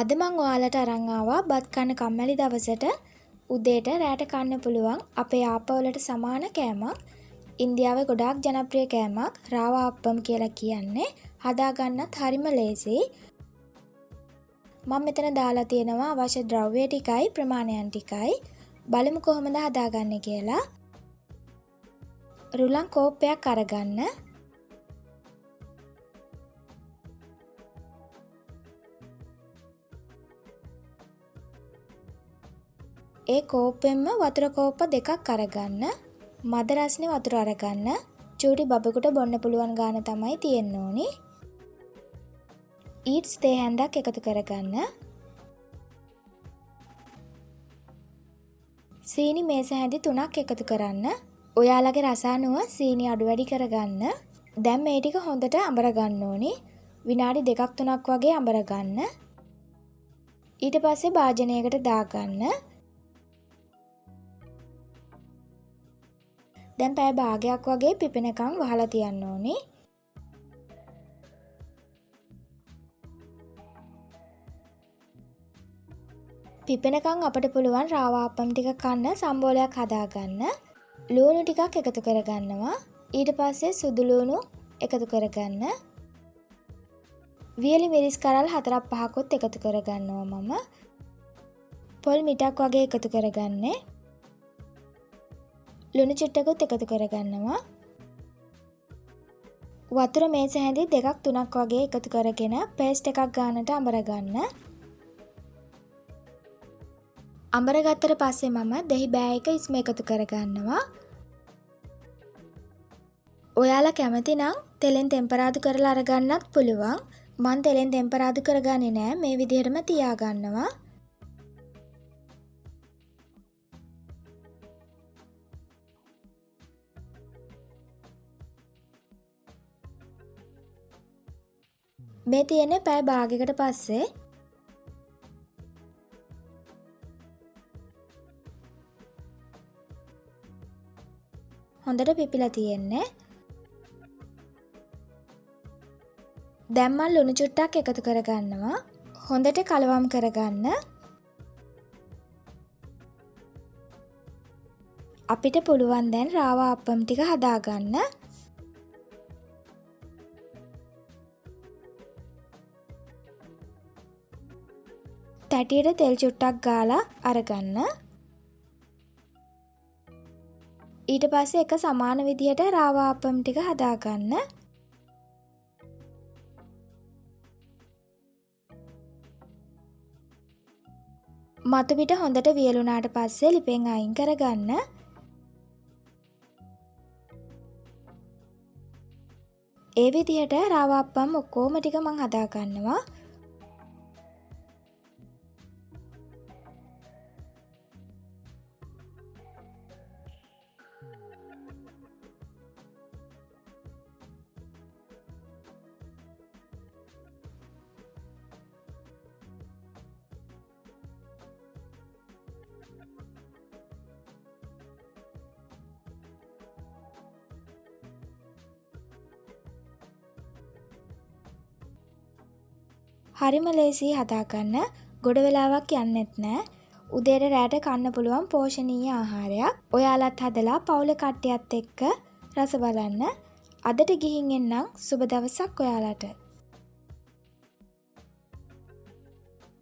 අද මම ඔයාලට අරන් ආවා බත් කන්න කම්මැලි දවසට උදේට රැට කන්න පුළුවන් අපේ ආප්පවලට සමාන කෑමක්. ඉන්දියාවේ ගොඩාක් ජනප්‍රිය කෑමක් රාවා අප්පම් කියලා කියන්නේ. හදාගන්නත් හරිම ලේසියි. මම මෙතන දාලා තියෙනවා අවශ්‍ය ද්‍රව්‍ය ටිකයි ප්‍රමාණයන් ටිකයි. බලමු කොහොමද හදාගන්නේ කියලා. රුලන් කෝප්පයක් අරගන්න. ඒ කෝප්පෙන්ම වතුර කෝප්ප දෙකක් අරගන්න. මද රස්නේ වතුර අරගන්න. චූටි බබෙකුට බොන්න පුළුවන් ගාන තමයි තියෙන්න ඕනි. ඊට්ස් තේ හැන්දක් එකතු කරගන්න. සීනි මේස හැඳි 3ක් එකතු කරන්න. ඔයාලගේ රස අනුව සීනි අඩු වැඩි කරගන්න. දැන් මේ ටික හොඳට අඹර ගන්න ඕනි. විනාඩි 2ක් 3ක් වගේ අඹර ගන්න. ඊට පස්සේ භාජනයකට දාගන්න. දැන් පැය භාගයක් වගේ පිපෙනකන් වහලා තියන්න ඕනේ. පිපෙනකන් අපිට පුළුවන් රාවා අප්පම් ටික කන්න සම්බෝලයක් හදාගන්න. ලුණු ටිකක් එකතු කරගන්නවා. ඊට පස්සේ සුදු ලුණු එකතු කරගන්න. වියලි මිරිස් කරල් 4-5කුත් එකතු කරගන්නවා මම. පොල් මිටක් වගේ එකතු කරගන්නේ. ලුණු චුට්ටකුත් එකතු කරගන්නවා. වතුර මේස හැඳි 2ක් 3ක් වගේ එකතු කරගෙන පේස්ට් එකක් ගන්නට අඹර ගන්න. අඹර ගත්තට පස්සේ මම දහි බෑ එක ඉස්ම එකතු කරගන්නවා. ඔයාලා කැමති නම් තෙලෙන් ටෙම්පරාදු කරලා අරගන්නත් පුළුවන්. මම තෙලෙන් ටෙම්පරාදු කරගන්නේ නැහැ. මේ විදිහටම තියාගන්නවා. මේ තියෙන්නේ පැය භාගයකට පස්සේ. හොඳට පිපිලා තියෙන්නේ. දැන් මම ලුණු චුට්ටක් එකතු කරගන්නවා. හොඳට කලවම් කරගන්න. අපිට පුළුවන් දැන් රාවා අප්පම් ටික හදාගන්න. තැටියට තෙල් චුට්ටක් ගාලා අරගන්න. ඊට පස්සේ එක සමාන විදිහට රාවා අප්පම් ටික හදාගන්න. මතු පිට හොඳට වියලුණාට පස්සේ ලිපෙන් අයින් කරගන්න. ඒ විදිහට රාවා අප්පම් ඔක්කොම ටික මම හදාගන්නවා. හරිම ලේසි හදාගන්න. ගොඩ වෙලාවක් යන්නෙත් නෑ. උදේට රැට කන්න පුළුවන් පෝෂණීය ආහාරයක්. ඔයාලත් හදලා පවුලේ කට්ටියත් එක්ක රස බලන්න. අදට ගිහින් එන්නම්. සුබ දවසක් ඔයාලට.